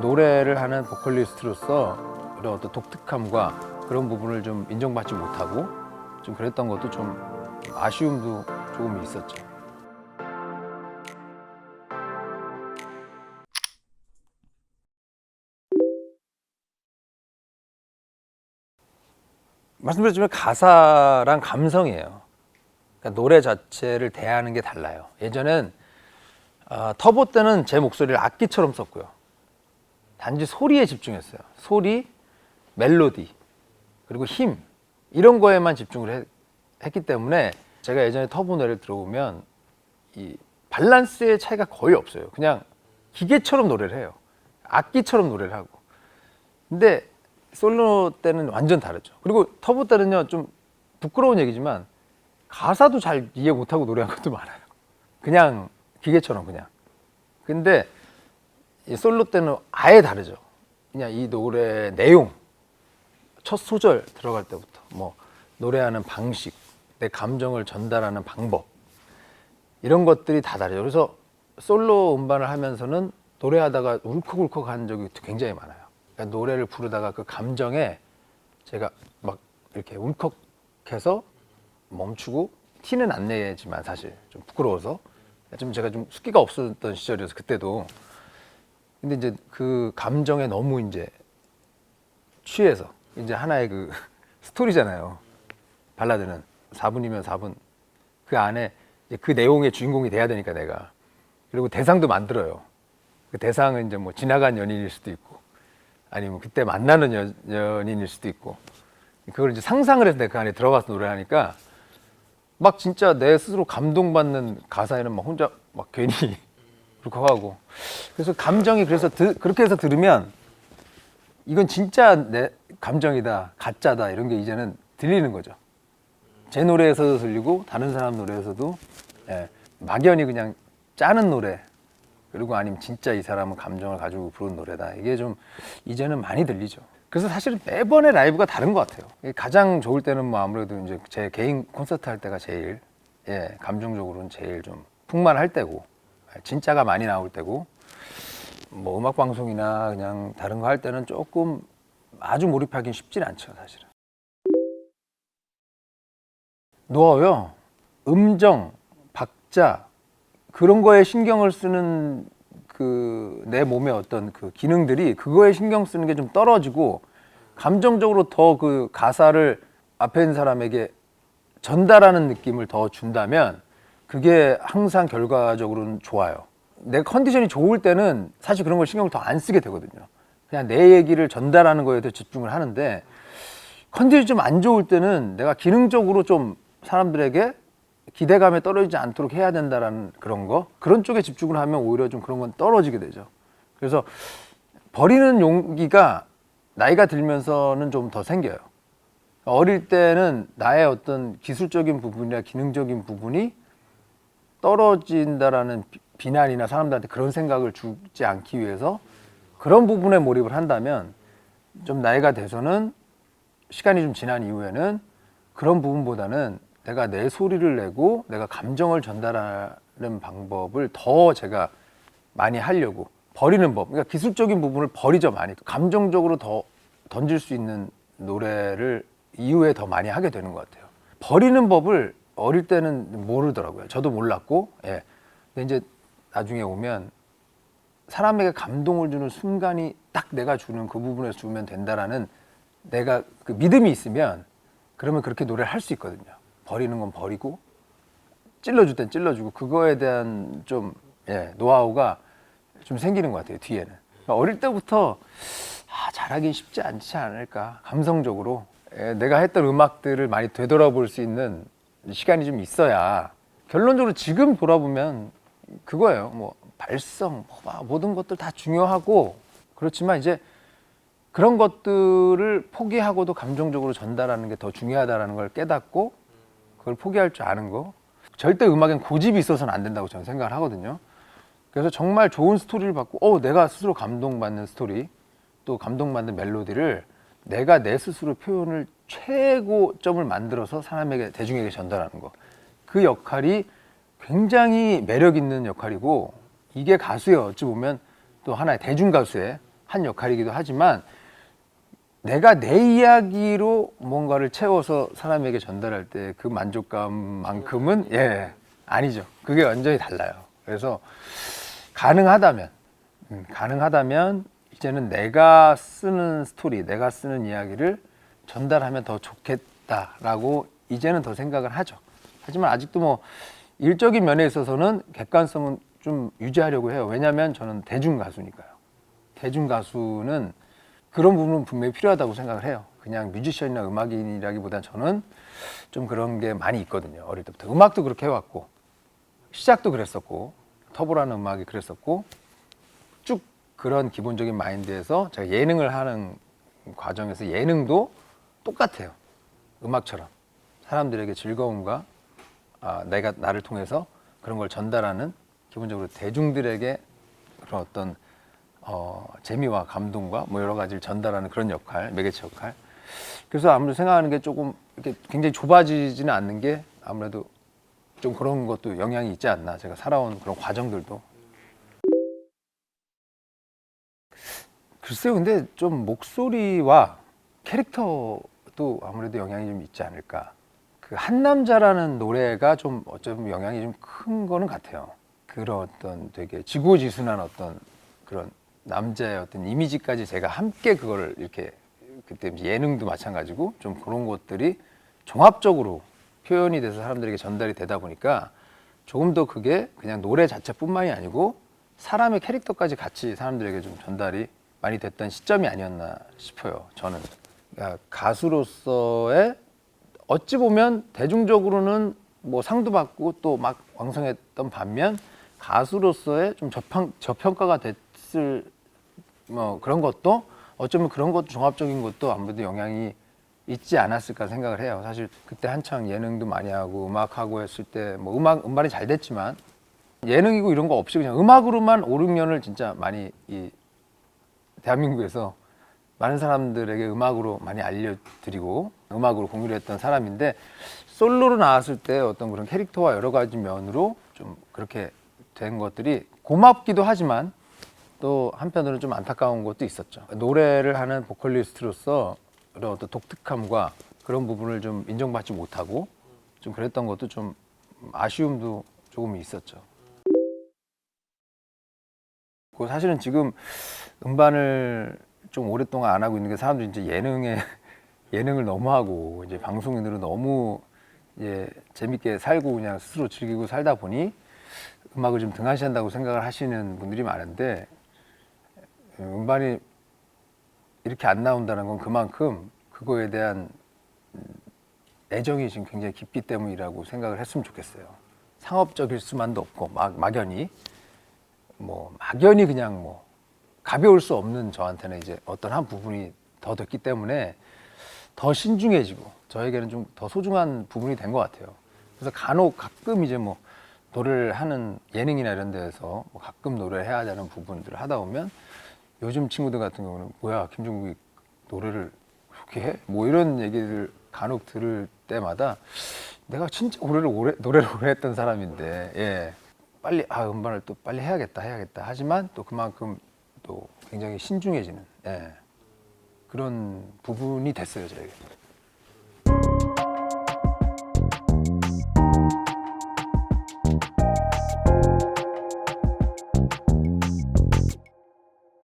노래를 하는 보컬리스트로서 이런 어떤 독특함과 그런 부분을 좀 인정받지 못하고 좀 그랬던 것도 좀 아쉬움도 조금 있었죠. 말씀드렸지만 가사랑 감성이에요. 그러니까 노래 자체를 대하는 게 달라요. 예전엔 터보 때는 제 목소리를 악기처럼 썼고요. 단지 소리에 집중했어요. 소리, 멜로디, 그리고 힘 이런 거에만 집중을 했기 때문에 제가 예전에 터보 노래를 들어보면 이 밸런스의 차이가 거의 없어요. 그냥 기계처럼 노래를 해요. 악기처럼 노래를 하고. 근데 솔로 때는 완전 다르죠. 그리고 터보 때는요, 좀 부끄러운 얘기지만 가사도 잘 이해 못하고 노래한 것도 많아요. 그냥 기계처럼 그냥. 근데 이 솔로 때는 아예 다르죠. 그냥 이 노래 내용, 첫 소절 들어갈 때부터 뭐 노래하는 방식, 내 감정을 전달하는 방법 이런 것들이 다 다르죠. 그래서 솔로 음반을 하면서는 노래하다가 울컥울컥 한 적이 굉장히 많아요. 그러니까 노래를 부르다가 그 감정에 제가 막 이렇게 울컥해서 멈추고 티는 안 내지만 사실 좀 부끄러워서 좀 제가 좀 숫기가 없었던 시절이어서 그때도. 근데 이제 그 감정에 너무 이제 취해서 이제 하나의 그 스토리잖아요. 발라드는 4분이면 4분 그 안에 이제 그 내용의 주인공이 돼야 되니까 내가. 그리고 대상도 만들어요. 그 대상은 이제 뭐 지나간 연인일 수도 있고 아니면 그때 만나는 연인일 수도 있고 그걸 이제 상상을 해서 내가 그 안에 들어가서 노래하니까 막 진짜 내 스스로 감동받는 가사에는 막 혼자 막 괜히 울컥하고. 그래서 감정이 그래서 그렇게 해서 들으면 이건 진짜 내 감정이다, 가짜다 이런 게 이제는 들리는 거죠. 제 노래에서도 들리고 다른 사람 노래에서도 막연히 그냥 짜는 노래 그리고 아니면 진짜 이 사람은 감정을 가지고 부른 노래다. 이게 좀 이제는 많이 들리죠. 그래서 사실은 매번의 라이브가 다른 것 같아요. 가장 좋을 때는 뭐 아무래도 이제 제 개인 콘서트 할 때가 제일 감정적으로는 제일 좀 풍만할 때고 진짜가 많이 나올 때고 뭐 음악 방송이나 그냥 다른 거 할 때는 조금 아주 몰입하기는 쉽진 않죠, 사실은. 노하우요. 음정, 박자 그런 거에 신경을 쓰는 그 내 몸의 어떤 그 기능들이 그거에 신경 쓰는 게 좀 떨어지고 감정적으로 더 그 가사를 앞에 있는 사람에게 전달하는 느낌을 더 준다면 그게 항상 결과적으로는 좋아요. 내 컨디션이 좋을 때는 사실 그런 걸 신경을 더 안 쓰게 되거든요. 그냥 내 얘기를 전달하는 거에 더 집중을 하는데 컨디션이 좀 안 좋을 때는 내가 기능적으로 좀 사람들에게 기대감에 떨어지지 않도록 해야 된다라는 그런 거 그런 쪽에 집중을 하면 오히려 좀 그런 건 떨어지게 되죠. 그래서 버리는 용기가 나이가 들면서는 좀 더 생겨요. 어릴 때는 나의 어떤 기술적인 부분이나 기능적인 부분이 떨어진다라는 비난이나 사람들한테 그런 생각을 주지 않기 위해서 그런 부분에 몰입을 한다면 좀 나이가 돼서는 시간이 좀 지난 이후에는 그런 부분보다는 내가 내 소리를 내고 내가 감정을 전달하는 방법을 더 제가 많이 하려고 버리는 법, 그러니까 기술적인 부분을 버리죠. 많이 감정적으로 더 던질 수 있는 노래를 이후에 더 많이 하게 되는 것 같아요. 버리는 법을 어릴 때는 모르더라고요. 저도 몰랐고 근데 이제 나중에 오면 사람에게 감동을 주는 순간이 딱 내가 주는 그 부분에서 주면 된다라는 내가 그 믿음이 있으면 그러면 그렇게 노래를 할 수 있거든요. 버리는 건 버리고 찔러줄 땐 찔러주고 그거에 대한 좀 노하우가 좀 생기는 것 같아요. 뒤에는. 그러니까 어릴 때부터 잘하긴 쉽지 않지 않을까. 감성적으로 내가 했던 음악들을 많이 되돌아볼 수 있는 시간이 좀 있어야 결론적으로 지금 돌아보면 그거예요. 뭐 발성, 모든 것들 다 중요하고 그렇지만 이제 그런 것들을 포기하고도 감정적으로 전달하는 게 더 중요하다는 걸 깨닫고 그걸 포기할 줄 아는 거. 절대 음악엔 고집이 있어서는 안 된다고 저는 생각을 하거든요. 그래서 정말 좋은 스토리를 받고 내가 스스로 감동받는 스토리 또 감동받는 멜로디를 내가 내 스스로 표현을 최고점을 만들어서 사람에게 대중에게 전달하는 거. 그 역할이 굉장히 매력 있는 역할이고 이게 가수의 어찌 보면 또 하나의 대중 가수의 한 역할이기도 하지만 내가 내 이야기로 뭔가를 채워서 사람에게 전달할 때 그 만족감만큼은 아니죠. 그게 완전히 달라요. 그래서 가능하다면 이제는 내가 쓰는 스토리, 내가 쓰는 이야기를 전달하면 더 좋겠다라고 이제는 더 생각을 하죠. 하지만 아직도 뭐 일적인 면에 있어서는 객관성은 좀 유지하려고 해요. 왜냐하면 저는 대중가수니까요. 대중가수는 그런 부분은 분명히 필요하다고 생각을 해요. 그냥 뮤지션이나 음악인이라기보단 저는 좀 그런 게 많이 있거든요. 어릴 때부터 음악도 그렇게 해왔고 시작도 그랬었고 터보라는 음악이 그랬었고 쭉 그런 기본적인 마인드에서 제가 예능을 하는 과정에서 예능도 똑같아요. 음악처럼 사람들에게 즐거움과 내가 나를 통해서 그런 걸 전달하는, 기본적으로 대중들에게 그런 어떤 재미와 감동과 뭐 여러 가지를 전달하는 그런 역할, 매개체 역할. 그래서 아무래도 생각하는 게 조금 이렇게 굉장히 좁아지지는 않는 게 아무래도 좀 그런 것도 영향이 있지 않나. 제가 살아온 그런 과정들도. 글쎄요, 근데 좀 목소리와 캐릭터도 아무래도 영향이 좀 있지 않을까. 그 한남자라는 노래가 좀 어쩌면 영향이 좀 큰 거는 같아요. 그런 어떤 되게 지고지순한 어떤 그런 남자의 어떤 이미지까지 제가 함께 그거를 이렇게, 그때 예능도 마찬가지고 좀 그런 것들이 종합적으로 표현이 돼서 사람들에게 전달이 되다 보니까 조금 더 그게 그냥 노래 자체뿐만이 아니고 사람의 캐릭터까지 같이 사람들에게 좀 전달이 많이 됐던 시점이 아니었나 싶어요. 저는 그러니까 가수로서의 어찌 보면 대중적으로는 뭐 상도 받고 또 막 왕성했던 반면 가수로서의 좀 저평가가 됐을 뭐 그런 것도 어쩌면 그런 것도 종합적인 것도 아무래도 영향이 있지 않았을까 생각을 해요. 사실 그때 한창 예능도 많이 하고 음악하고 했을 때 뭐 음반이 잘 됐지만 예능이고 이런 거 없이 그냥 음악으로만 5, 6년을 진짜 많이 이 대한민국에서 많은 사람들에게 음악으로 많이 알려드리고 음악으로 공유를 했던 사람인데, 솔로로 나왔을 때 어떤 그런 캐릭터와 여러 가지 면으로 좀 그렇게 된 것들이 고맙기도 하지만 또 한편으로는 좀 안타까운 것도 있었죠. 노래를 하는 보컬리스트로서 그런 어떤 독특함과 그런 부분을 좀 인정받지 못하고 좀 그랬던 것도 좀 아쉬움도 조금 있었죠. 그 사실은 지금 음반을 좀 오랫동안 안 하고 있는 게, 사람들이 이제 예능을 너무 하고 이제 방송인으로 너무 이제 재밌게 살고 그냥 스스로 즐기고 살다 보니 음악을 좀 등한시한다고 생각을 하시는 분들이 많은데, 음반이 이렇게 안 나온다는 건 그만큼 그거에 대한 애정이 지금 굉장히 깊기 때문이라고 생각을 했으면 좋겠어요. 상업적일 수만도 없고 막연히 그냥 뭐 가벼울 수 없는 저한테는 이제 어떤 한 부분이 더 됐기 때문에 더 신중해지고 저에게는 좀 더 소중한 부분이 된 것 같아요. 그래서 간혹 가끔 이제 뭐 노래를 하는 예능이나 이런 데에서 뭐 가끔 노래를 해야 되는 부분들을 하다 보면 요즘 친구들 같은 경우는 뭐야 김종국이 노래를 그렇게 해? 뭐 이런 얘기를 간혹 들을 때마다 내가 진짜 노래를 오래 했던 사람인데 빨리 음반을 또 빨리 해야겠다 하지만 또 그만큼 또 굉장히 신중해지는 그런 부분이 됐어요 저에게.